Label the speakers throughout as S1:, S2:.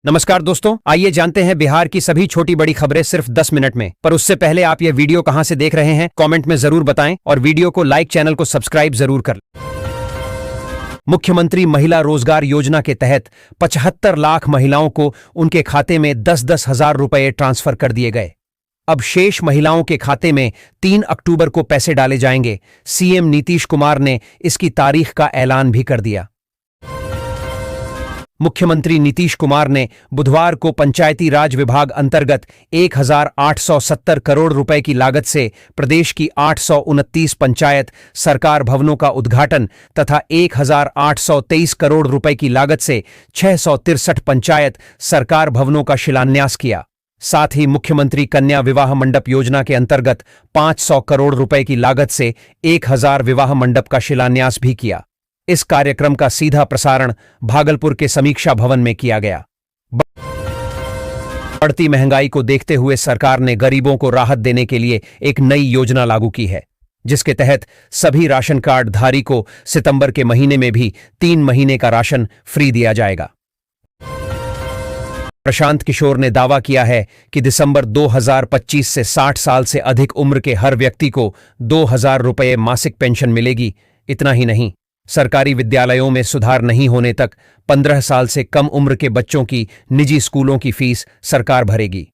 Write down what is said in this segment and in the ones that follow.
S1: नमस्कार दोस्तों, आइए जानते हैं बिहार की सभी छोटी बड़ी खबरें सिर्फ 10 मिनट में। पर उससे पहले आप ये वीडियो कहां से देख रहे हैं कमेंट में जरूर बताएं और वीडियो को लाइक, चैनल को सब्सक्राइब जरूर कर। मुख्यमंत्री महिला रोजगार योजना के तहत 75 लाख महिलाओं को उनके खाते में 10-10 हजार रुपए ट्रांसफर कर दिए गए। अब शेष महिलाओं के खाते में 3 अक्टूबर को पैसे डाले जाएंगे। सीएम नीतीश कुमार ने इसकी तारीख का ऐलान भी कर दिया। मुख्यमंत्री नीतीश कुमार ने बुधवार को पंचायती राज विभाग अंतर्गत 1870 करोड़ रुपए की लागत से प्रदेश की 829 पंचायत सरकार भवनों का उद्घाटन तथा 1823 करोड़ रुपए की लागत से 663 पंचायत सरकार भवनों का शिलान्यास किया। साथ ही मुख्यमंत्री कन्या विवाह मंडप योजना के अंतर्गत 500 करोड़ रुपए की लागत से 1000 विवाह मंडप का शिलान्यास भी किया। इस कार्यक्रम का सीधा प्रसारण भागलपुर के समीक्षा भवन में किया गया। बढ़ती महंगाई को देखते हुए सरकार ने गरीबों को राहत देने के लिए एक नई योजना लागू की है, जिसके तहत सभी राशन कार्ड धारी को सितंबर के महीने में भी 3 महीने का राशन फ्री दिया जाएगा। प्रशांत किशोर ने दावा किया है कि दिसंबर 2025 से 60 साल से अधिक उम्र के हर व्यक्ति को 2000 रुपये मासिक पेंशन मिलेगी। इतना ही नहीं, सरकारी विद्यालयों में सुधार नहीं होने तक 15 साल से कम उम्र के बच्चों की निजी स्कूलों की फीस सरकार भरेगी।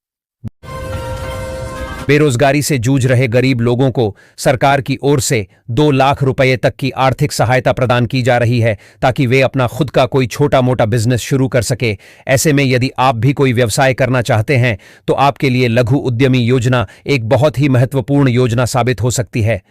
S1: बेरोजगारी से जूझ रहे गरीब लोगों को सरकार की ओर से 2 लाख रुपए तक की आर्थिक सहायता प्रदान की जा रही है, ताकि वे अपना खुद का कोई छोटा मोटा बिजनेस शुरू कर सके। ऐसे में यदि आप भी कोई व्यवसाय करना चाहते हैं तो आपके लिए लघु उद्यमी योजना एक बहुत ही महत्वपूर्ण योजना साबित हो सकती है।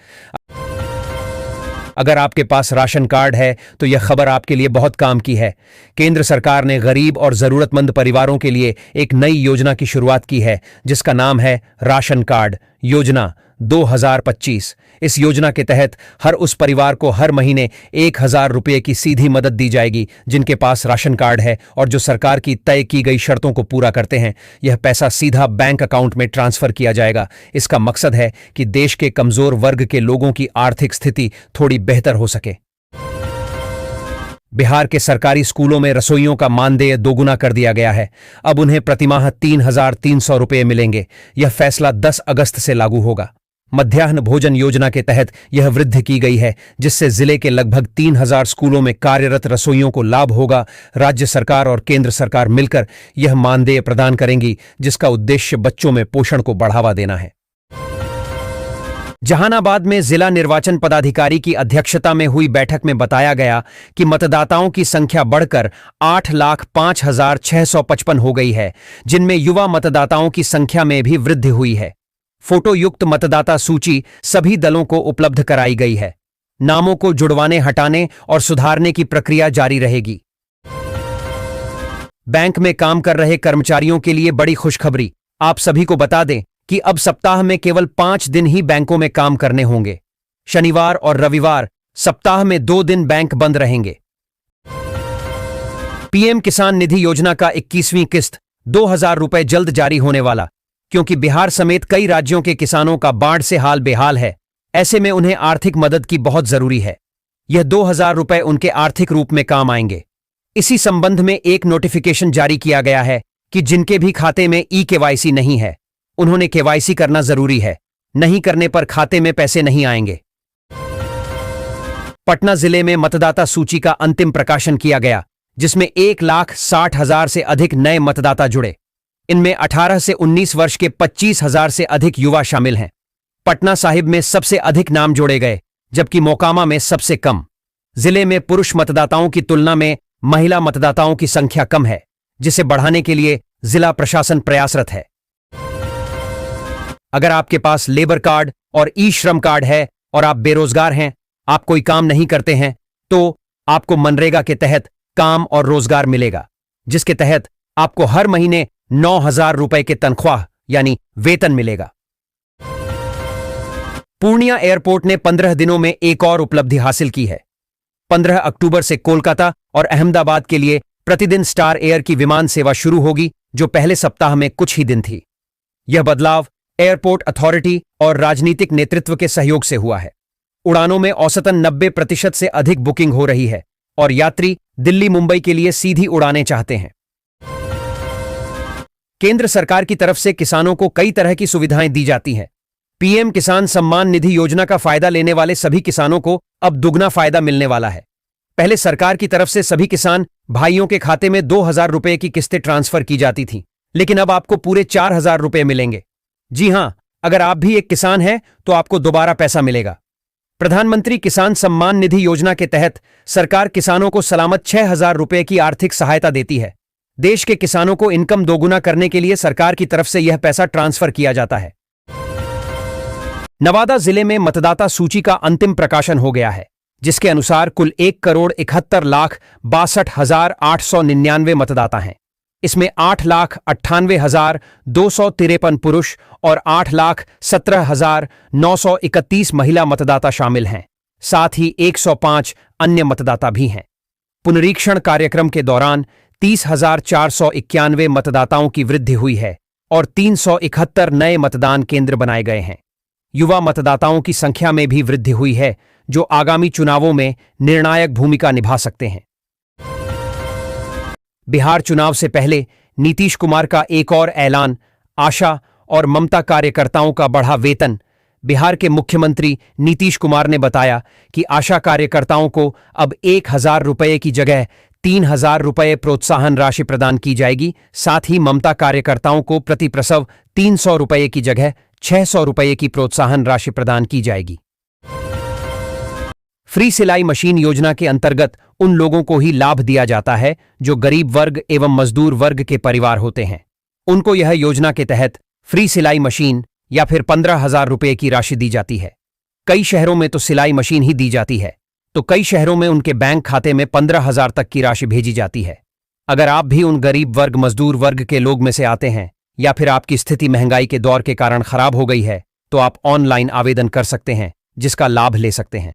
S1: अगर आपके पास राशन कार्ड है तो यह खबर आपके लिए बहुत काम की है। केंद्र सरकार ने गरीब और जरूरतमंद परिवारों के लिए एक नई योजना की शुरुआत की है, जिसका नाम है राशन कार्ड योजना 2025। इस योजना के तहत हर उस परिवार को हर महीने 1000 रुपये की सीधी मदद दी जाएगी जिनके पास राशन कार्ड है और जो सरकार की तय की गई शर्तों को पूरा करते हैं। यह पैसा सीधा बैंक अकाउंट में ट्रांसफर किया जाएगा। इसका मकसद है कि देश के कमजोर वर्ग के लोगों की आर्थिक स्थिति थोड़ी बेहतर हो सके। बिहार के सरकारी स्कूलों में रसोइयों का मानदेय दोगुना कर दिया गया है। अब उन्हें प्रतिमाह 3300 रुपये मिलेंगे। यह फैसला 10 अगस्त से लागू होगा। मध्याह्न भोजन योजना के तहत यह वृद्धि की गई है, जिससे जिले के लगभग 3000 स्कूलों में कार्यरत रसोइयों को लाभ होगा। राज्य सरकार और केंद्र सरकार मिलकर यह मानदेय प्रदान करेंगी, जिसका उद्देश्य बच्चों में पोषण को बढ़ावा देना है। जहानाबाद में जिला निर्वाचन पदाधिकारी की अध्यक्षता में हुई बैठक में बताया गया कि मतदाताओं की संख्या बढ़कर 8,05,655 हो गई है, जिनमें युवा मतदाताओं की संख्या में भी वृद्धि हुई है। फोटोयुक्त मतदाता सूची सभी दलों को उपलब्ध कराई गई है। नामों को जुड़वाने, हटाने और सुधारने की प्रक्रिया जारी रहेगी। बैंक में काम कर रहे कर्मचारियों के लिए बड़ी खुशखबरी। आप सभी को बता दें कि अब सप्ताह में केवल 5 दिन ही बैंकों में काम करने होंगे। शनिवार और रविवार सप्ताह में 2 दिन बैंक बंद रहेंगे। पीएम किसान निधि योजना का 21वीं किस्त 2000 रुपए जल्द जारी होने वाला, क्योंकि बिहार समेत कई राज्यों के किसानों का बाढ़ से हाल बेहाल है। ऐसे में उन्हें आर्थिक मदद की बहुत जरूरी है। यह 2000 रुपए उनके आर्थिक रूप में काम आएंगे। इसी संबंध में एक नोटिफिकेशन जारी किया गया है कि जिनके भी खाते में ई-केवाईसी नहीं है, उन्होंने केवाईसी करना जरूरी है। नहीं करने पर खाते में पैसे नहीं आएंगे। पटना जिले में मतदाता सूची का अंतिम प्रकाशन किया गया, जिसमें 1,60,000 से अधिक नए मतदाता जुड़े। इनमें 18 से 19 वर्ष के 25,000 से अधिक युवा शामिल हैं। पटना साहिब में सबसे अधिक नाम जोड़े गए, जबकि मोकामा में सबसे कम। जिले में पुरुष मतदाताओं की तुलना में महिला मतदाताओं की संख्या कम है, जिसे बढ़ाने के लिए जिला प्रशासन प्रयासरत है। अगर आपके पास लेबर कार्ड और ई श्रम कार्ड है और आप बेरोजगार हैं, आप कोई काम नहीं करते हैं, तो आपको मनरेगा के तहत काम और रोजगार मिलेगा, जिसके तहत आपको हर महीने 9,000 रुपए के तनख्वाह यानी वेतन मिलेगा। पूर्णिया एयरपोर्ट ने 15 दिनों में एक और उपलब्धि हासिल की है। 15 अक्टूबर से कोलकाता और अहमदाबाद के लिए प्रतिदिन स्टार एयर की विमान सेवा शुरू होगी, जो पहले सप्ताह में कुछ ही दिन थी। यह बदलाव एयरपोर्ट अथॉरिटी और राजनीतिक नेतृत्व के सहयोग से हुआ है। उड़ानों में औसतन 90% से अधिक बुकिंग हो रही है और यात्री दिल्ली मुंबई के लिए सीधी उड़ानें चाहते हैं। केंद्र सरकार की तरफ से किसानों को कई तरह की सुविधाएं दी जाती हैं। पीएम किसान सम्मान निधि योजना का फायदा लेने वाले सभी किसानों को अब दुगना फायदा मिलने वाला है। पहले सरकार की तरफ से सभी किसान भाइयों के खाते में 2,000 रुपए की किस्तें ट्रांसफर की जाती थीं, लेकिन अब आपको पूरे 4,000 रुपए मिलेंगे। जी हां, अगर आप भी एक किसान हैं तो आपको दोबारा पैसा मिलेगा। प्रधानमंत्री किसान सम्मान निधि योजना के तहत सरकार किसानों को सलामत 6,000 रुपए की आर्थिक सहायता देती है। देश के किसानों को इनकम दोगुना करने के लिए सरकार की तरफ से यह पैसा ट्रांसफर किया जाता है। नवादा जिले में मतदाता सूची का अंतिम प्रकाशन हो गया है, जिसके अनुसार कुल 1,71,62,899 मतदाता हैं। इसमें 8,98,253 पुरुष और 8,17,931 महिला मतदाता शामिल हैं। साथ ही 105 अन्य मतदाता भी हैं। पुनरीक्षण कार्यक्रम के दौरान 30,491 मतदाताओं की वृद्धि हुई है और 371 नए मतदान केंद्र बनाए गए हैं। युवा मतदाताओं की संख्या में भी वृद्धि हुई है, जो आगामी चुनावों में निर्णायक भूमिका निभा सकते हैं। बिहार चुनाव से पहले नीतीश कुमार का एक और ऐलान, आशा और ममता कार्यकर्ताओं का बढ़ा वेतन। बिहार के मुख्यमंत्री नीतीश कुमार ने बताया कि आशा कार्यकर्ताओं को अब 1,000 रुपये की जगह 3,000 रुपये प्रोत्साहन राशि प्रदान की जाएगी। साथ ही ममता कार्यकर्ताओं को प्रति प्रसव 300 रुपये की जगह 600 रुपये की प्रोत्साहन राशि प्रदान की जाएगी। फ्री सिलाई मशीन योजना के अंतर्गत उन लोगों को ही लाभ दिया जाता है जो गरीब वर्ग एवं मजदूर वर्ग के परिवार होते हैं। उनको यह योजना के तहत फ्री सिलाई मशीन या फिर 15,000 रुपये की राशि दी जाती है। कई शहरों में तो सिलाई मशीन ही दी जाती है, तो कई शहरों में उनके बैंक खाते में 15,000 तक की राशि भेजी जाती है। अगर आप भी उन गरीब वर्ग मजदूर वर्ग के लोग में से आते हैं या फिर आपकी स्थिति महंगाई के दौर के कारण खराब हो गई है, तो आप ऑनलाइन आवेदन कर सकते हैं, जिसका लाभ ले सकते हैं।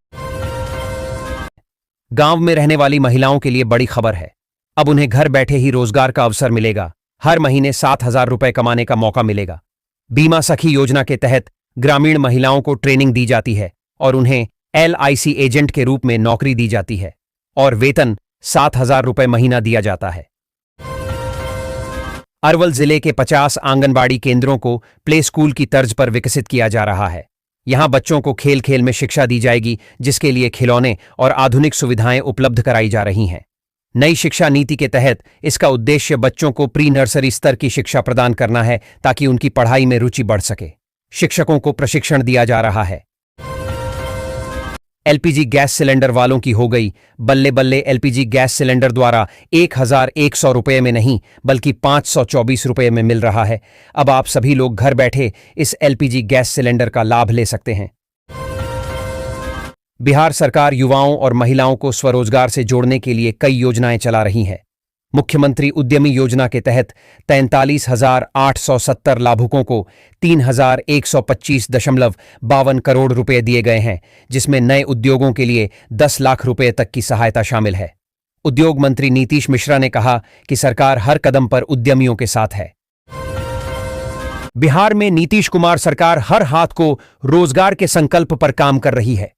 S1: गांव में रहने वाली महिलाओं के लिए बड़ी खबर है। अब उन्हें घर बैठे ही रोजगार का अवसर मिलेगा। हर महीने 7,000 रुपए कमाने का मौका मिलेगा। बीमा सखी योजना के तहत ग्रामीण महिलाओं को ट्रेनिंग दी जाती है और उन्हें LIC एजेंट के रूप में नौकरी दी जाती है और वेतन 7,000 रुपए महीना दिया जाता है। अरवल जिले के 50 आंगनबाड़ी केंद्रों को प्ले स्कूल की तर्ज पर विकसित किया जा रहा है। यहां बच्चों को खेल खेल में शिक्षा दी जाएगी, जिसके लिए खिलौने और आधुनिक सुविधाएं उपलब्ध कराई जा रही हैं। नई शिक्षा नीति के तहत इसका उद्देश्य बच्चों को प्री नर्सरी स्तर की शिक्षा प्रदान करना है, ताकि उनकी पढ़ाई में रुचि बढ़ सके। शिक्षकों को प्रशिक्षण दिया जा रहा है। LPG गैस सिलेंडर वालों की हो गई बल्ले बल्ले। LPG गैस सिलेंडर द्वारा 1,100 रुपये में नहीं बल्कि 524 रुपये में मिल रहा है। अब आप सभी लोग घर बैठे इस LPG गैस सिलेंडर का लाभ ले सकते हैं। बिहार सरकार युवाओं और महिलाओं को स्वरोजगार से जोड़ने के लिए कई योजनाएं चला रही है। मुख्यमंत्री उद्यमी योजना के तहत 43,870 लाभुकों को 3,125.52 करोड़ रुपए दिए गए हैं, जिसमें नए उद्योगों के लिए 10 लाख रुपए तक की सहायता शामिल है। उद्योग मंत्री नीतीश मिश्रा ने कहा कि सरकार हर कदम पर उद्यमियों के साथ है। बिहार में नीतीश कुमार सरकार हर हाथ को रोजगार के संकल्प पर काम कर रही है।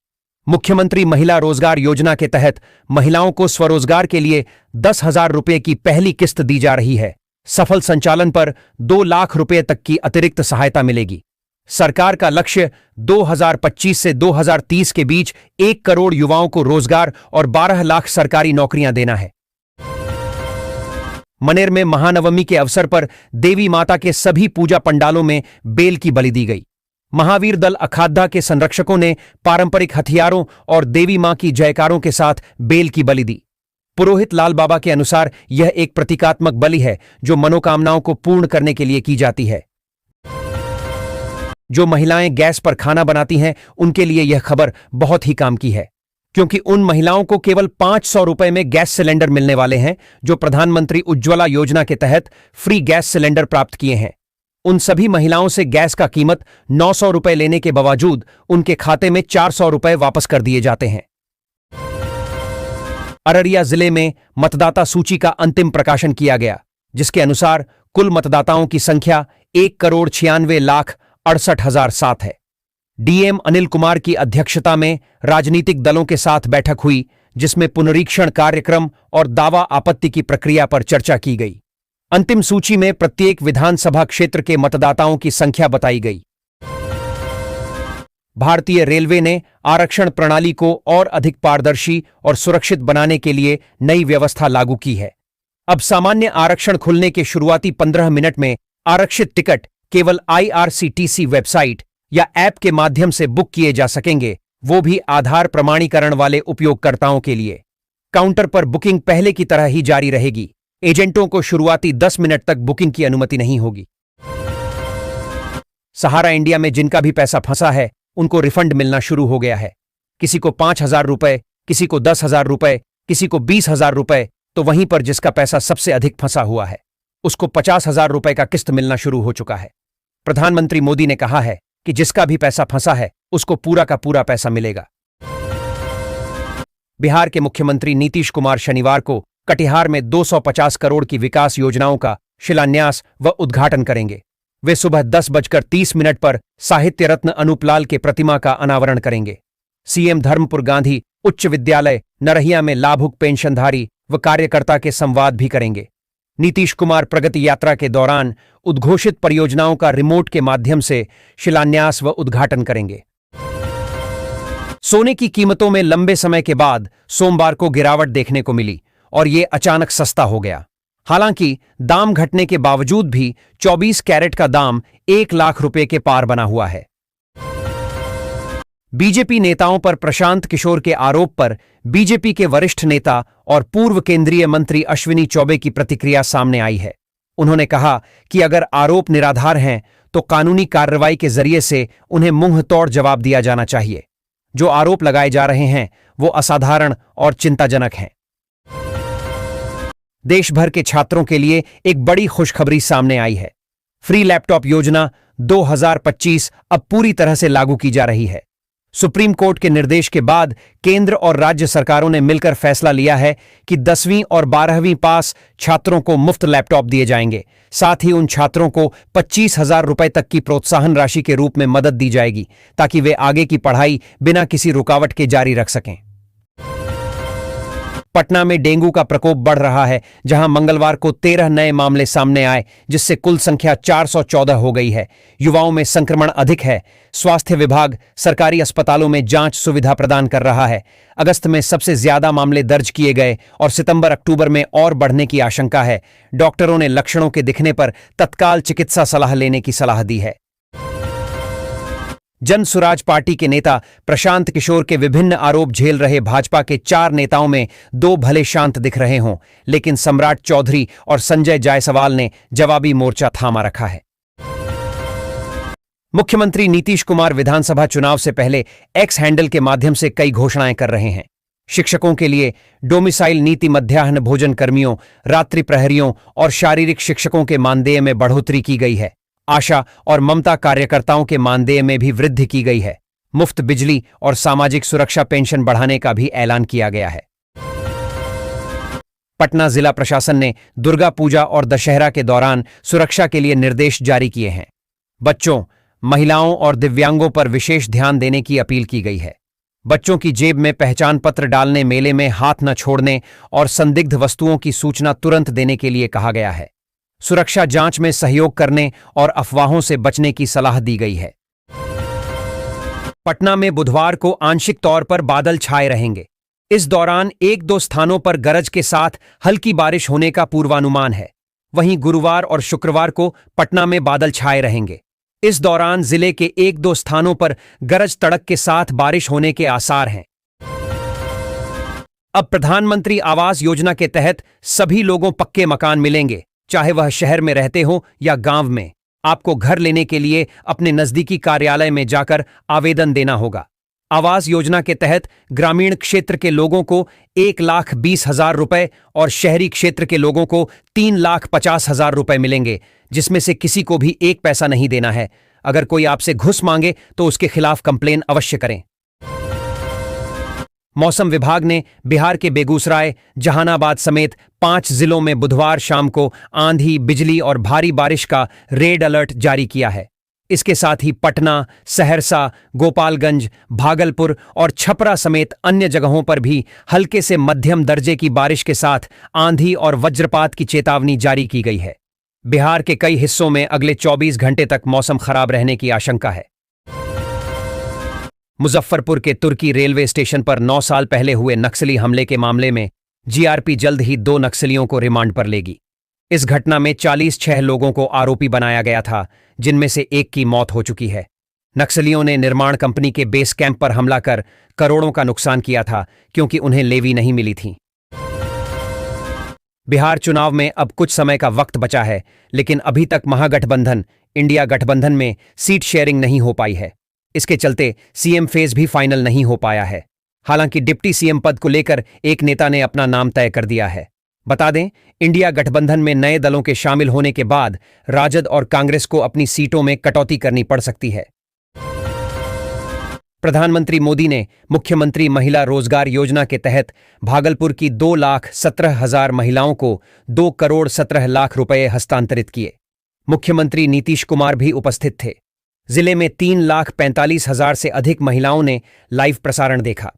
S1: मुख्यमंत्री महिला रोजगार योजना के तहत महिलाओं को स्वरोजगार के लिए 10,000 रुपये की पहली किस्त दी जा रही है। सफल संचालन पर 2 लाख रुपये तक की अतिरिक्त सहायता मिलेगी। सरकार का लक्ष्य 2025 से 2030 के बीच 1 करोड़ युवाओं को रोजगार और 12 लाख सरकारी नौकरियां देना है। मनेर में महानवमी के अवसर पर देवी माता के सभी पूजा पंडालों में बेल की बलि दी गई। महावीर दल अखाड़ा के संरक्षकों ने पारंपरिक हथियारों और देवी मां की जयकारों के साथ बेल की बलि दी। पुरोहित लाल बाबा के अनुसार यह एक प्रतीकात्मक बलि है जो मनोकामनाओं को पूर्ण करने के लिए की जाती है। जो महिलाएं गैस पर खाना बनाती हैं, उनके लिए यह खबर बहुत ही काम की है, क्योंकि उन महिलाओं को केवल 500 रुपए में गैस सिलेंडर मिलने वाले हैं, जो प्रधानमंत्री उज्ज्वला योजना के तहत फ्री गैस सिलेंडर प्राप्त किए हैं। उन सभी महिलाओं से गैस का कीमत 900 रुपए लेने के बावजूद उनके खाते में 400 रुपए वापस कर दिए जाते हैं। अररिया जिले में मतदाता सूची का अंतिम प्रकाशन किया गया, जिसके अनुसार कुल मतदाताओं की संख्या 1,96,68,007 है। डीएम अनिल कुमार की अध्यक्षता में राजनीतिक दलों के साथ बैठक हुई, जिसमें पुनरीक्षण कार्यक्रम और दावा आपत्ति की प्रक्रिया पर चर्चा की गई। अंतिम सूची में प्रत्येक विधानसभा क्षेत्र के मतदाताओं की संख्या बताई गई। भारतीय रेलवे ने आरक्षण प्रणाली को और अधिक पारदर्शी और सुरक्षित बनाने के लिए नई व्यवस्था लागू की है। अब सामान्य आरक्षण खुलने के शुरुआती 15 मिनट में आरक्षित टिकट केवल IRCTC वेबसाइट या ऐप के माध्यम से बुक किए जा सकेंगे, वो भी आधार प्रमाणीकरण वाले उपयोगकर्ताओं के लिए। काउंटर पर बुकिंग पहले की तरह ही जारी रहेगी। एजेंटों को शुरुआती 10 मिनट तक बुकिंग की अनुमति नहीं होगी। सहारा इंडिया में जिनका भी पैसा फंसा है उनको रिफंड मिलना शुरू हो गया है। किसी को 5,000 रुपए, किसी को 10,000 रुपए, किसी को 20,000 रुपए, तो वहीं पर जिसका पैसा सबसे अधिक फंसा हुआ है उसको 50,000 रुपए का किस्त मिलना शुरू हो चुका है। प्रधानमंत्री मोदी ने कहा है कि जिसका भी पैसा फंसा है उसको पूरा का पूरा पैसा मिलेगा। बिहार के मुख्यमंत्री नीतीश कुमार शनिवार को कटिहार में 250 करोड़ की विकास योजनाओं का शिलान्यास व उद्घाटन करेंगे। वे सुबह 10:30 पर साहित्य रत्न अनूप लाल के प्रतिमा का अनावरण करेंगे। सीएम धर्मपुर गांधी उच्च विद्यालय नरहिया में लाभुक पेंशनधारी व कार्यकर्ता के संवाद भी करेंगे। नीतीश कुमार प्रगति यात्रा के दौरान उद्घोषित परियोजनाओं का रिमोट के माध्यम से शिलान्यास व उद्घाटन करेंगे। सोने की कीमतों में लंबे समय के बाद सोमवार को गिरावट देखने को मिली और ये अचानक सस्ता हो गया। हालांकि दाम घटने के बावजूद भी 24 कैरेट का दाम 1 लाख रुपए के पार बना हुआ है। बीजेपी नेताओं पर प्रशांत किशोर के आरोप पर बीजेपी के वरिष्ठ नेता और पूर्व केंद्रीय मंत्री अश्विनी चौबे की प्रतिक्रिया सामने आई है। उन्होंने कहा कि अगर आरोप निराधार हैं तो कानूनी कार्रवाई के जरिए से उन्हें मुंह तोड़ जवाब दिया जाना चाहिए। जो आरोप लगाए जा रहे हैं वो असाधारण और चिंताजनक हैं। देश भर के छात्रों के लिए एक बड़ी खुशखबरी सामने आई है। फ्री लैपटॉप योजना 2025 अब पूरी तरह से लागू की जा रही है। सुप्रीम कोर्ट के निर्देश के बाद केंद्र और राज्य सरकारों ने मिलकर फैसला लिया है कि 10वीं और 12वीं पास छात्रों को मुफ्त लैपटॉप दिए जाएंगे। साथ ही उन छात्रों को 25,000 रुपए तक की प्रोत्साहन राशि के रूप में मदद दी जाएगी ताकि वे आगे की पढ़ाई बिना किसी रुकावट के जारी रख सकें। पटना में डेंगू का प्रकोप बढ़ रहा है, जहां मंगलवार को 13 नए मामले सामने आए, जिससे कुल संख्या 414 हो गई है। युवाओं में संक्रमण अधिक है। स्वास्थ्य विभाग सरकारी अस्पतालों में जांच सुविधा प्रदान कर रहा है। अगस्त में सबसे ज्यादा मामले दर्ज किए गए और सितंबर-अक्टूबर में और बढ़ने की आशंका है। डॉक्टरों ने लक्षणों के दिखने पर तत्काल चिकित्सा सलाह लेने की सलाह दी है। जन सुराज पार्टी के नेता प्रशांत किशोर के विभिन्न आरोप झेल रहे भाजपा के 4 नेताओं में 2 भले शांत दिख रहे हों, लेकिन सम्राट चौधरी और संजय जायसवाल ने जवाबी मोर्चा थामा रखा है। मुख्यमंत्री नीतीश कुमार विधानसभा चुनाव से पहले एक्स हैंडल के माध्यम से कई घोषणाएं कर रहे हैं। शिक्षकों के लिए डोमिसाइल नीति, मध्याह्न भोजन कर्मियों, रात्रि प्रहरियों और शारीरिक शिक्षकों के मानदेय में बढ़ोतरी की गई है। आशा और ममता कार्यकर्ताओं के मानदेय में भी वृद्धि की गई है। मुफ्त बिजली और सामाजिक सुरक्षा पेंशन बढ़ाने का भी ऐलान किया गया है। पटना जिला प्रशासन ने दुर्गा पूजा और दशहरा के दौरान सुरक्षा के लिए निर्देश जारी किए हैं। बच्चों, महिलाओं और दिव्यांगों पर विशेष ध्यान देने की अपील की गई है। बच्चों की जेब में पहचान पत्र डालने, मेले में हाथ न छोड़ने और संदिग्ध वस्तुओं की सूचना तुरंत देने के लिए कहा गया है। सुरक्षा जांच में सहयोग करने और अफवाहों से बचने की सलाह दी गई है। पटना में बुधवार को आंशिक तौर पर बादल छाए रहेंगे। इस दौरान 1-2 स्थानों पर गरज के साथ हल्की बारिश होने का पूर्वानुमान है। वहीं गुरुवार और शुक्रवार को पटना में बादल छाए रहेंगे। इस दौरान जिले के 1-2 स्थानों पर गरज तड़क के साथ बारिश होने के आसार हैं। अब प्रधानमंत्री आवास योजना के तहत सभी लोगों पक्के मकान मिलेंगे, चाहे वह शहर में रहते हो या गांव में। आपको घर लेने के लिए अपने नजदीकी कार्यालय में जाकर आवेदन देना होगा। आवास योजना के तहत ग्रामीण क्षेत्र के लोगों को 1,20,000 रुपए और शहरी क्षेत्र के लोगों को 3,50,000 रुपए मिलेंगे, जिसमें से किसी को भी 1 पैसा नहीं देना है। अगर कोई आपसे घुस मांगे तो उसके खिलाफ कंप्लेन अवश्य करें। मौसम विभाग ने बिहार के बेगूसराय, जहानाबाद समेत 5 जिलों में बुधवार शाम को आंधी, बिजली और भारी बारिश का रेड अलर्ट जारी किया है। इसके साथ ही पटना, सहरसा, गोपालगंज, भागलपुर और छपरा समेत अन्य जगहों पर भी हल्के से मध्यम दर्जे की बारिश के साथ आंधी और वज्रपात की चेतावनी जारी की गई है। बिहार के कई हिस्सों में अगले 24 घंटे तक मौसम खराब रहने की आशंका है। मुजफ्फरपुर के तुर्की रेलवे स्टेशन पर 9 साल पहले हुए नक्सली हमले के मामले में जीआरपी जल्द ही 2 नक्सलियों को रिमांड पर लेगी। इस घटना में 46 लोगों को आरोपी बनाया गया था, जिनमें से एक की मौत हो चुकी है। नक्सलियों ने निर्माण कंपनी के बेस कैंप पर हमला कर करोड़ों का नुकसान किया था, क्योंकि उन्हें लेवी नहीं मिली थी। बिहार चुनाव में अब कुछ समय का वक्त बचा है, लेकिन अभी तक महागठबंधन इंडिया गठबंधन में सीट शेयरिंग नहीं हो पाई है। इसके चलते सीएम फेज भी फाइनल नहीं हो पाया है। हालांकि डिप्टी सीएम पद को लेकर एक नेता ने अपना नाम तय कर दिया है। बता दें, इंडिया गठबंधन में नए दलों के शामिल होने के बाद राजद और कांग्रेस को अपनी सीटों में कटौती करनी पड़ सकती है। प्रधानमंत्री मोदी ने मुख्यमंत्री महिला रोजगार योजना के तहत भागलपुर की 2,17,000 महिलाओं को 2 करोड़ 17 लाख रुपए हस्तांतरित किए। मुख्यमंत्री नीतीश कुमार भी उपस्थित थे। जिले में 3,45,000 से अधिक महिलाओं ने लाइव प्रसारण देखा।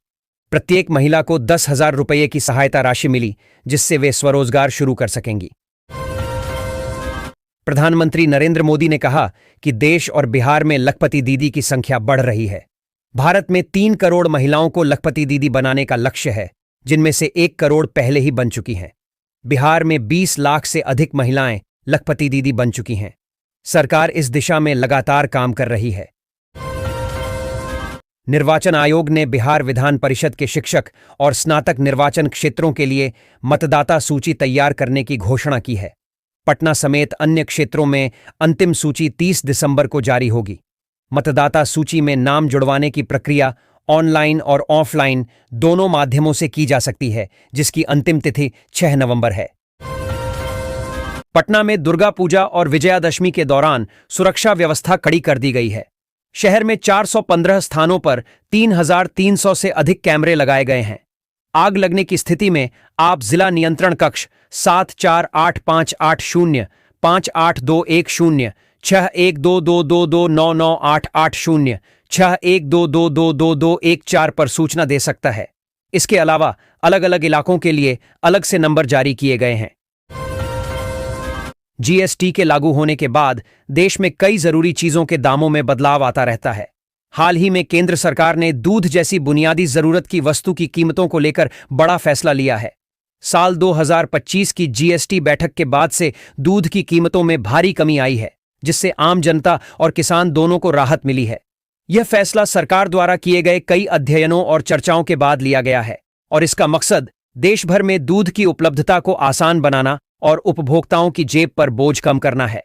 S1: प्रत्येक महिला को 10,000 रुपये की सहायता राशि मिली, जिससे वे स्वरोजगार शुरू कर सकेंगी। प्रधानमंत्री नरेंद्र मोदी ने कहा कि देश और बिहार में लखपति दीदी की संख्या बढ़ रही है। भारत में 3 करोड़ महिलाओं को लखपति दीदी बनाने का लक्ष्य है, जिनमें से 1 करोड़ पहले ही बन चुकी हैं। बिहार में 20 लाख से अधिक महिलाएं लखपति दीदी बन चुकी हैं। सरकार इस दिशा में लगातार काम कर रही है। निर्वाचन आयोग ने बिहार विधान परिषद के शिक्षक और स्नातक निर्वाचन क्षेत्रों के लिए मतदाता सूची तैयार करने की घोषणा की है। पटना समेत अन्य क्षेत्रों में अंतिम सूची 30 दिसंबर को जारी होगी। मतदाता सूची में नाम जुड़वाने की प्रक्रिया ऑनलाइन और ऑफलाइन दोनों माध्यमों से की जा सकती है, जिसकी अंतिम तिथि 6 नवंबर है। पटना में दुर्गा पूजा और विजयादशमी के दौरान सुरक्षा व्यवस्था कड़ी कर दी गई है। शहर में 415 स्थानों पर 3,300 से अधिक कैमरे लगाए गए हैं। आग लगने की स्थिति में आप जिला नियंत्रण कक्ष 748580 58210 6122229988 61222214 पर सूचना दे सकता है। इसके अलावा अलग अलग इलाकों के लिए अलग से नंबर जारी किए गए हैं। जीएसटी के लागू होने के बाद देश में कई जरूरी चीजों के दामों में बदलाव आता रहता है। हाल ही में केंद्र सरकार ने दूध जैसी बुनियादी जरूरत की वस्तु की कीमतों को लेकर बड़ा फैसला लिया है। साल 2025 की जीएसटी बैठक के बाद से दूध की कीमतों में भारी कमी आई है, जिससे आम जनता और किसान दोनों को राहत मिली है। यह फैसला सरकार द्वारा किए गए कई अध्ययनों और चर्चाओं के बाद लिया गया है और इसका मकसद देश भर में दूध की उपलब्धता को आसान बनाना और उपभोक्ताओं की जेब पर बोझ कम करना है।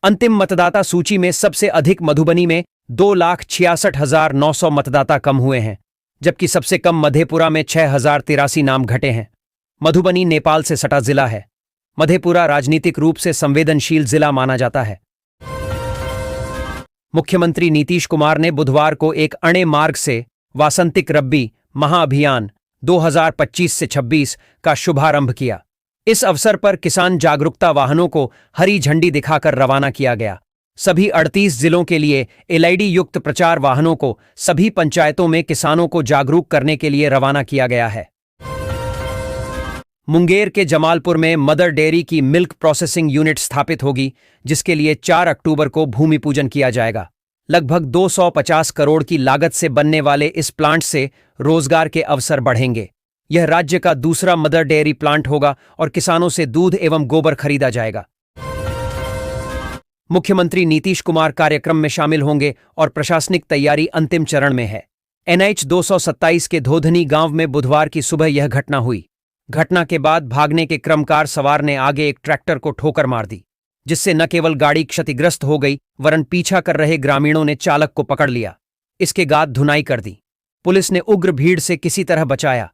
S1: अंतिम मतदाता सूची में सबसे अधिक मधुबनी में 2,66,900 मतदाता कम हुए हैं, जबकि सबसे कम मधेपुरा में 6,083 नाम घटे हैं। मधुबनी नेपाल से सटा जिला है। मधेपुरा राजनीतिक रूप से संवेदनशील जिला माना जाता है। मुख्यमंत्री नीतीश कुमार ने बुधवार को एक अणे मार्ग से वासंतिक रब्बी महाअभियान 2025 से 26 का शुभारंभ किया। इस अवसर पर किसान जागरूकता वाहनों को हरी झंडी दिखाकर रवाना किया गया। सभी 38 जिलों के लिए एलईडी युक्त प्रचार वाहनों को सभी पंचायतों में किसानों को जागरूक करने के लिए रवाना किया गया है। मुंगेर के जमालपुर में मदर डेयरी की मिल्क प्रोसेसिंग यूनिट स्थापित होगी, जिसके लिए 4 अक्टूबर को भूमि पूजन किया जाएगा। लगभग 250 करोड़ की लागत से बनने वाले इस प्लांट से रोजगार के अवसर बढ़ेंगे। यह राज्य का दूसरा मदर डेयरी प्लांट होगा और किसानों से दूध एवं गोबर खरीदा जाएगा। मुख्यमंत्री नीतीश कुमार कार्यक्रम में शामिल होंगे और प्रशासनिक तैयारी अंतिम चरण में है। NH 227 के धोधनी गांव में बुधवार की सुबह यह घटना हुई। घटना के बाद भागने के क्रम कार सवार ने आगे एक ट्रैक्टर को ठोकर मार दी, जिससे न केवल गाड़ी क्षतिग्रस्त हो गई, वरन पीछा कर रहे ग्रामीणों ने चालक को पकड़ लिया। इसके बाद धुनाई कर दी। पुलिस ने उग्र भीड़ से किसी तरह बचाया।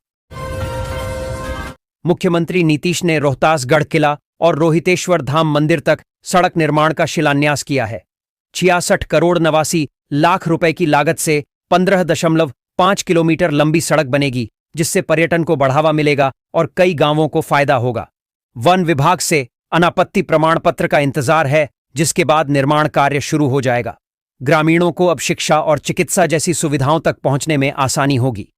S1: मुख्यमंत्री नीतीश ने रोहतासगढ़ किला और रोहितेश्वर धाम मंदिर तक सड़क निर्माण का शिलान्यास किया है। 66 करोड़ 89 लाख रुपए की लागत से 15.5 किलोमीटर लंबी सड़क बनेगी, जिससे पर्यटन को बढ़ावा मिलेगा और कई गांवों को फायदा होगा। वन विभाग से अनापत्ति प्रमाण पत्र का इंतजार है, जिसके बाद निर्माण कार्य शुरू हो जाएगा। ग्रामीणों को अब शिक्षा और चिकित्सा जैसी सुविधाओं तक पहुंचने में आसानी होगी।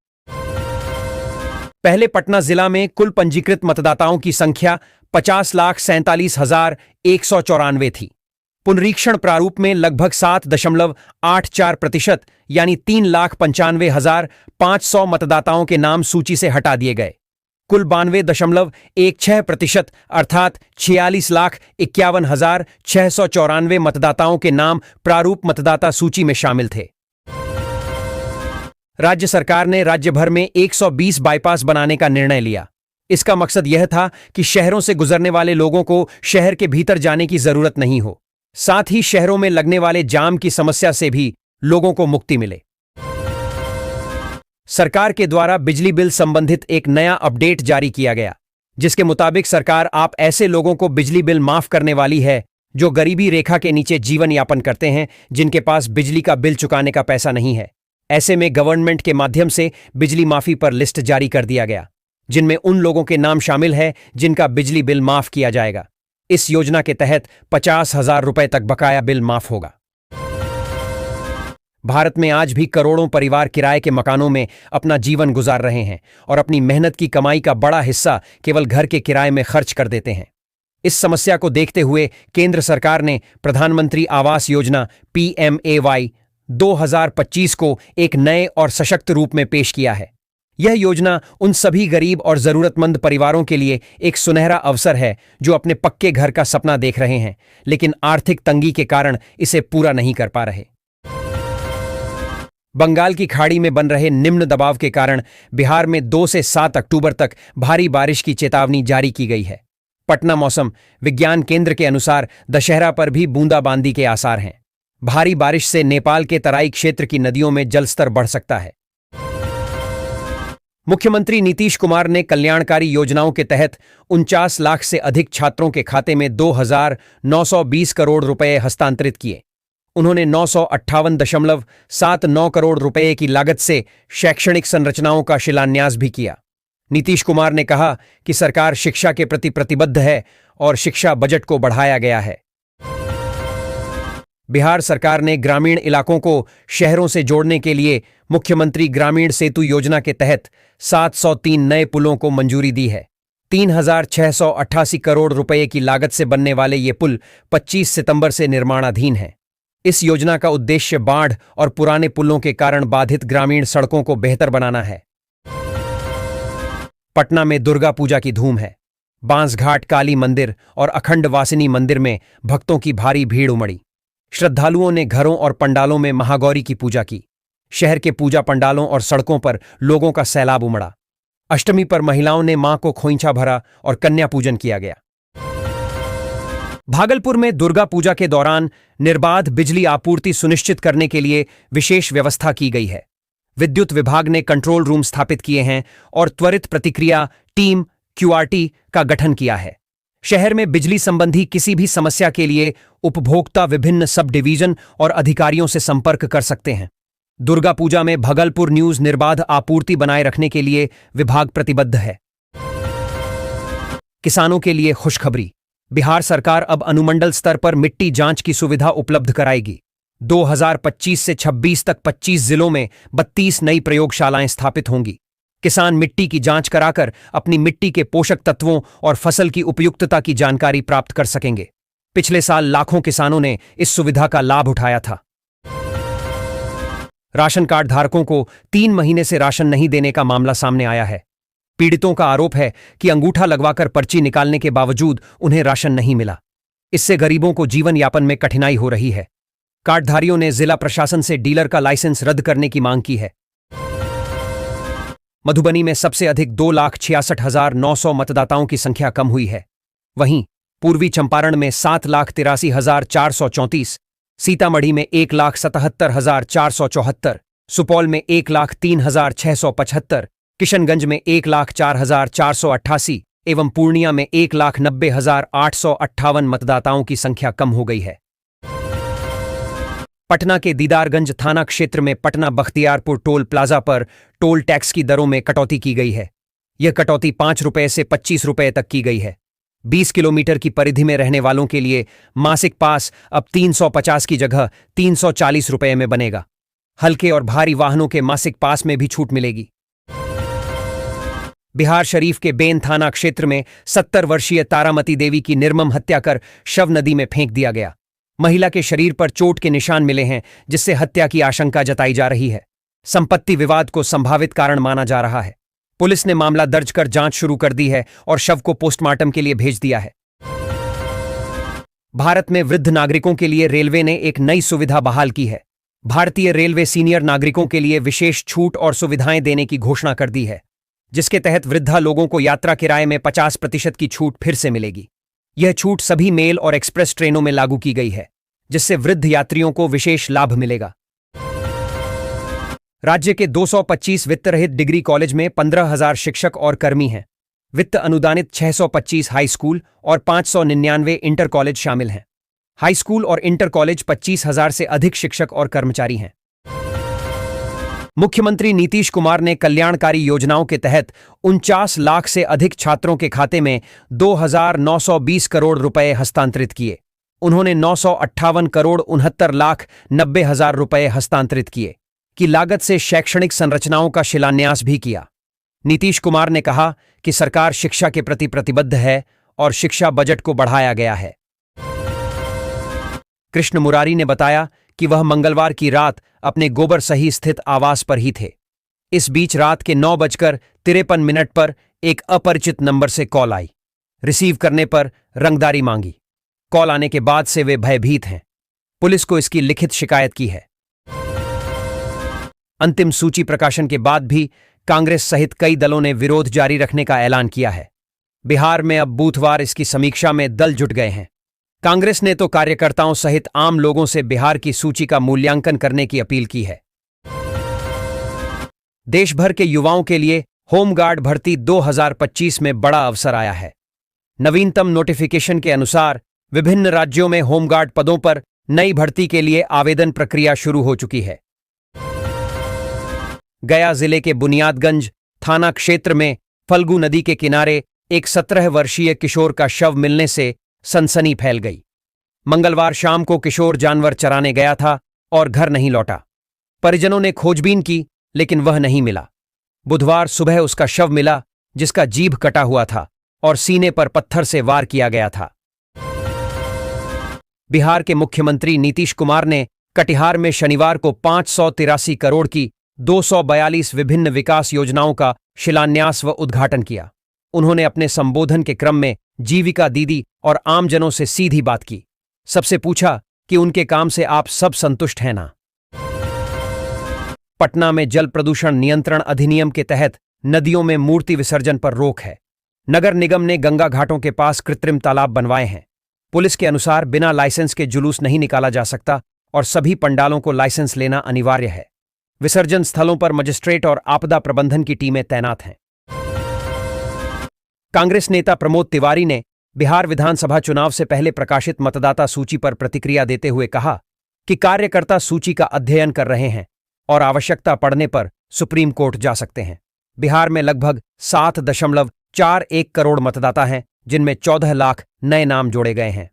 S1: पहले पटना जिला में कुल पंजीकृत मतदाताओं की संख्या 50,47,194 थी। पुनरीक्षण प्रारूप में लगभग 7.84% यानी 3,95,500 मतदाताओं के नाम सूची से हटा दिए गए। कुल 92.16% अर्थात 46,51,694 मतदाताओं के नाम प्रारूप मतदाता सूची में शामिल थे। राज्य सरकार ने राज्य भर में 120 बाईपास बनाने का निर्णय लिया। इसका मकसद यह था कि शहरों से गुजरने वाले लोगों को शहर के भीतर जाने की जरूरत नहीं हो, साथ ही शहरों में लगने वाले जाम की समस्या से भी लोगों को मुक्ति मिले। सरकार के द्वारा बिजली बिल संबंधित एक नया अपडेट जारी किया गया, जिसके मुताबिक सरकार आप ऐसे लोगों को बिजली बिल माफ करने वाली है जो गरीबी रेखा के नीचे जीवन यापन करते हैं, जिनके पास बिजली का बिल चुकाने का पैसा नहीं है। ऐसे में गवर्नमेंट के माध्यम से बिजली माफी पर लिस्ट जारी कर दिया गया, जिनमें उन लोगों के नाम शामिल हैं जिनका बिजली बिल माफ किया जाएगा। इस योजना के तहत 50,000 रुपए तक बकाया बिल माफ होगा। भारत में आज भी करोड़ों परिवार किराए के मकानों में अपना जीवन गुजार रहे हैं और अपनी मेहनत की कमाई का बड़ा हिस्सा केवल घर के किराए में खर्च कर देते हैं। इस समस्या को देखते हुए केंद्र सरकार ने प्रधानमंत्री आवास योजना PMAY 2025 को एक नए और सशक्त रूप में पेश किया है। यह योजना उन सभी गरीब और जरूरतमंद परिवारों के लिए एक सुनहरा अवसर है जो अपने पक्के घर का सपना देख रहे हैं, लेकिन आर्थिक तंगी के कारण इसे पूरा नहीं कर पा रहे। बंगाल की खाड़ी में बन रहे निम्न दबाव के कारण बिहार में 2 से 7 अक्टूबर तक भारी बारिश की चेतावनी जारी की गई है। पटना मौसम विज्ञान केंद्र के अनुसार दशहरा पर भी बूंदाबांदी के आसार हैं। भारी बारिश से नेपाल के तराई क्षेत्र की नदियों में जलस्तर बढ़ सकता है। मुख्यमंत्री नीतीश कुमार ने कल्याणकारी योजनाओं के तहत 49 लाख से अधिक छात्रों के खाते में 2,920 करोड़ रुपए हस्तांतरित किए। उन्होंने 958.79 करोड़ रुपए की लागत से शैक्षणिक संरचनाओं का शिलान्यास भी किया। नीतीश कुमार ने कहा कि सरकार शिक्षा के प्रति प्रतिबद्ध है और शिक्षा बजट को बढ़ाया गया है। बिहार सरकार ने ग्रामीण इलाकों को शहरों से जोड़ने के लिए मुख्यमंत्री ग्रामीण सेतु योजना के तहत 703 नए पुलों को मंजूरी दी है। 3,688 करोड़ रुपए की लागत से बनने वाले ये पुल 25 सितंबर से निर्माणाधीन हैं। इस योजना का उद्देश्य बाढ़ और पुराने पुलों के कारण बाधित ग्रामीण सड़कों को बेहतर बनाना है। पटना में दुर्गा पूजा की धूम है। बांसघाट काली मंदिर और अखंड वासिनी मंदिर में भक्तों की भारी भीड़ उमड़ी। श्रद्धालुओं ने घरों और पंडालों में महागौरी की पूजा की। शहर के पूजा पंडालों और सड़कों पर लोगों का सैलाब उमड़ा। अष्टमी पर महिलाओं ने मां को खोइंछा भरा और कन्या पूजन किया गया। भागलपुर में दुर्गा पूजा के दौरान निर्बाध बिजली आपूर्ति सुनिश्चित करने के लिए विशेष व्यवस्था की गई है। विद्युत विभाग ने कंट्रोल रूम स्थापित किए हैं और त्वरित प्रतिक्रिया टीम QRT का गठन किया है। शहर में बिजली संबंधी किसी भी समस्या के लिए उपभोक्ता विभिन्न सब डिवीजन और अधिकारियों से संपर्क कर सकते हैं। दुर्गा पूजा में भागलपुर न्यूज निर्बाध आपूर्ति बनाए रखने के लिए विभाग प्रतिबद्ध है। किसानों के लिए खुशखबरी। बिहार सरकार अब अनुमंडल स्तर पर मिट्टी जांच की सुविधा उपलब्ध कराएगी। 2025 से 26 तक 25 जिलों में 32 नई प्रयोगशालाएं स्थापित होंगी। किसान मिट्टी की जांच कराकर अपनी मिट्टी के पोषक तत्वों और फसल की उपयुक्तता की जानकारी प्राप्त कर सकेंगे। पिछले साल लाखों किसानों ने इस सुविधा का लाभ उठाया था। राशन कार्ड धारकों को 3 महीने से राशन नहीं देने का मामला सामने आया है। पीड़ितों का आरोप है कि अंगूठा लगवाकर पर्ची निकालने के बावजूद उन्हें राशन नहीं मिला। इससे गरीबों को जीवन यापन में कठिनाई हो रही है। कार्डधारियों ने जिला प्रशासन से डीलर का लाइसेंस रद्द करने की मांग की है। मधुबनी में सबसे अधिक 2,66,900 मतदाताओं की संख्या कम हुई है। वहीं पूर्वी चंपारण में 7,83,434, सीतामढ़ी में 1,77,474, सुपौल में 1,03,675, किशनगंज में 1,04,488 एवं पूर्णिया में 1,90,858 मतदाताओं की संख्या कम हो गई है। पटना के दीदारगंज थाना क्षेत्र में पटना बख्तियारपुर टोल प्लाजा पर टोल टैक्स की दरों में कटौती की गई है। यह कटौती 5 रुपए से 25 रुपए तक की गई है। 20 किलोमीटर की परिधि में रहने वालों के लिए मासिक पास अब 350 की जगह 340 रुपए में बनेगा। हल्के और भारी वाहनों के मासिक पास में भी छूट मिलेगी। बिहार शरीफ के बेन थाना क्षेत्र में 70 वर्षीय तारामती देवी की निर्मम हत्या कर शव नदी में फेंक दिया गया। महिला के शरीर पर चोट के निशान मिले हैं, जिससे हत्या की आशंका जताई जा रही है। संपत्ति विवाद को संभावित कारण माना जा रहा है। पुलिस ने मामला दर्ज कर जांच शुरू कर दी है और शव को पोस्टमार्टम के लिए भेज दिया है। भारत में वृद्ध नागरिकों के लिए रेलवे ने एक नई सुविधा बहाल की है। भारतीय रेलवे सीनियर नागरिकों के लिए विशेष छूट और सुविधाएं देने की घोषणा कर दी है, जिसके तहत वृद्धा लोगों को यात्रा किराए में 50% की छूट फिर से मिलेगी। यह छूट सभी मेल और एक्सप्रेस ट्रेनों में लागू की गई है, जिससे वृद्ध यात्रियों को विशेष लाभ मिलेगा। राज्य के 225 वित्त रहित डिग्री कॉलेज में 15,000 शिक्षक और कर्मी हैं। वित्त अनुदानित 625 हाई स्कूल और 599 इंटर कॉलेज शामिल हैं। हाई स्कूल और इंटर कॉलेज 25,000 से अधिक शिक्षक और कर्मचारी हैं। मुख्यमंत्री नीतीश कुमार ने कल्याणकारी योजनाओं के तहत 49 लाख से अधिक छात्रों के खाते में 2,920 करोड़ रुपए हस्तांतरित किए। उन्होंने 958 करोड़ 69 लाख 90 हजार रुपए हस्तांतरित किए की लागत से शैक्षणिक संरचनाओं का शिलान्यास भी किया। नीतीश कुमार ने कहा कि सरकार शिक्षा के प्रति प्रतिबद्ध है और शिक्षा बजट को बढ़ाया गया है। कृष्ण मुरारी ने बताया कि वह मंगलवार की रात अपने गोबरसही स्थित आवास पर ही थे। इस बीच रात के 9:53 पर एक अपरिचित नंबर से कॉल आई। रिसीव करने पर रंगदारी मांगी। कॉल आने के बाद से वे भयभीत हैं। पुलिस को इसकी लिखित शिकायत की है। अंतिम सूची प्रकाशन के बाद भी कांग्रेस सहित कई दलों ने विरोध जारी रखने का ऐलान किया है। बिहार में अब बूथवार इसकी समीक्षा में दल जुट गए हैं। कांग्रेस ने तो कार्यकर्ताओं सहित आम लोगों से बिहार की सूची का मूल्यांकन करने की अपील की है। देश भर के युवाओं के लिए होमगार्ड भर्ती 2025 में बड़ा अवसर आया है। नवीनतम नोटिफिकेशन के अनुसार विभिन्न राज्यों में होमगार्ड पदों पर नई भर्ती के लिए आवेदन प्रक्रिया शुरू हो चुकी है। गया जिले के बुनियादगंज थाना क्षेत्र में फल्गु नदी के किनारे एक 17 वर्षीय किशोर का शव मिलने से सनसनी फैल गई। मंगलवार शाम को किशोर जानवर चराने गया था और घर नहीं लौटा। परिजनों ने खोजबीन की, लेकिन वह नहीं मिला। बुधवार सुबह उसका शव मिला, जिसका जीभ कटा हुआ था और सीने पर पत्थर से वार किया गया था। बिहार के मुख्यमंत्री नीतीश कुमार ने कटिहार में शनिवार को 583 करोड़ की 242 विभिन्न विकास योजनाओं का शिलान्यास व उद्घाटन किया। उन्होंने अपने संबोधन के क्रम में जीविका दीदी और आमजनों से सीधी बात की। सबसे पूछा कि उनके काम से आप सब संतुष्ट हैं ना। पटना में जल प्रदूषण नियंत्रण अधिनियम के तहत नदियों में मूर्ति विसर्जन पर रोक है। नगर निगम ने गंगा घाटों के पास कृत्रिम तालाब बनवाए हैं। पुलिस के अनुसार बिना लाइसेंस के जुलूस नहीं निकाला जा सकता और सभी पंडालों को लाइसेंस लेना अनिवार्य है। विसर्जन स्थलों पर मजिस्ट्रेट और आपदा प्रबंधन की टीमें तैनात हैं। कांग्रेस नेता प्रमोद तिवारी ने बिहार विधानसभा चुनाव से पहले प्रकाशित मतदाता सूची पर प्रतिक्रिया देते हुए कहा कि कार्यकर्ता सूची का अध्ययन कर रहे हैं और आवश्यकता पड़ने पर सुप्रीम कोर्ट जा सकते हैं। बिहार में लगभग 7.41 करोड़ मतदाता हैं, जिनमें 14 लाख नए नाम जोड़े गए हैं।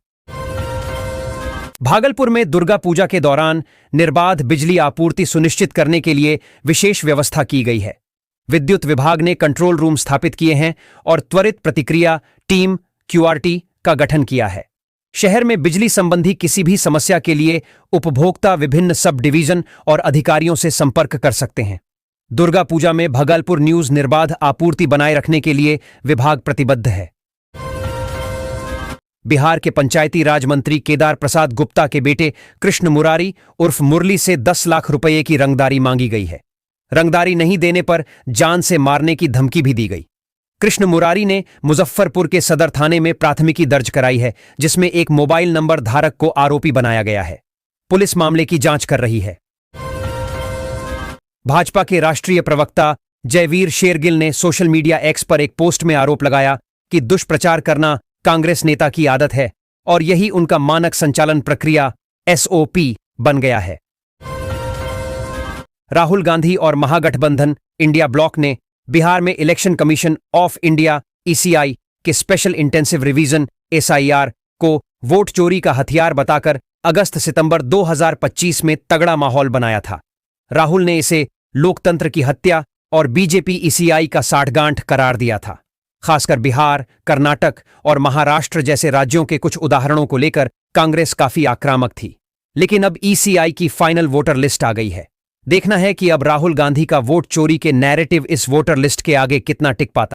S1: भागलपुर में दुर्गा पूजा के दौरान निर्बाध बिजली आपूर्ति सुनिश्चित करने के लिए विशेष व्यवस्था की गई है। विद्युत विभाग ने कंट्रोल रूम स्थापित किए हैं और त्वरित प्रतिक्रिया टीम QRT का गठन किया है। शहर में बिजली संबंधी किसी भी समस्या के लिए उपभोक्ता विभिन्न सब डिवीजन और अधिकारियों से संपर्क कर सकते हैं। दुर्गा पूजा में भागलपुर न्यूज निर्बाध आपूर्ति बनाए रखने के लिए विभाग प्रतिबद्ध है। बिहार के पंचायती राज मंत्री केदार प्रसाद गुप्ता के बेटे कृष्ण मुरारी उर्फ मुरली से 10 लाख रुपए की रंगदारी मांगी गई है। रंगदारी नहीं देने पर जान से मारने की धमकी भी दी गई। कृष्ण मुरारी ने मुजफ्फरपुर के सदर थाने में प्राथमिकी दर्ज कराई है, जिसमें एक मोबाइल नंबर धारक को आरोपी बनाया गया है। पुलिस मामले की जांच कर रही है। भाजपा के राष्ट्रीय प्रवक्ता जयवीर शेरगिल ने सोशल मीडिया एक्स पर एक पोस्ट में आरोप लगाया कि दुष्प्रचार करना कांग्रेस नेता की आदत है और यही उनका मानक संचालन प्रक्रिया SOP बन गया है। राहुल गांधी और महागठबंधन इंडिया ब्लॉक ने बिहार में election commission of India ECI के स्पेशल इंटेंसिव रिवीजन SIR को वोट चोरी का हथियार बताकर अगस्त-सितंबर 2025 में तगड़ा माहौल बनाया था। राहुल ने इसे लोकतंत्र की हत्या और बीजेपी ईसीआई का साठगांठ करार दिया था। खासकर बिहार, कर्नाटक और महाराष्ट्र जैसे राज्यों के कुछ उदाहरणों को लेकर कांग्रेस काफी आक्रामक थी। लेकिन अब ईसीआई की फाइनल वोटर लिस्ट आ गई है। देखना है कि अब राहुल गांधी का वोट चोरी के नैरेटिव इस वोटर लिस्ट के आगे कितना टिक पाता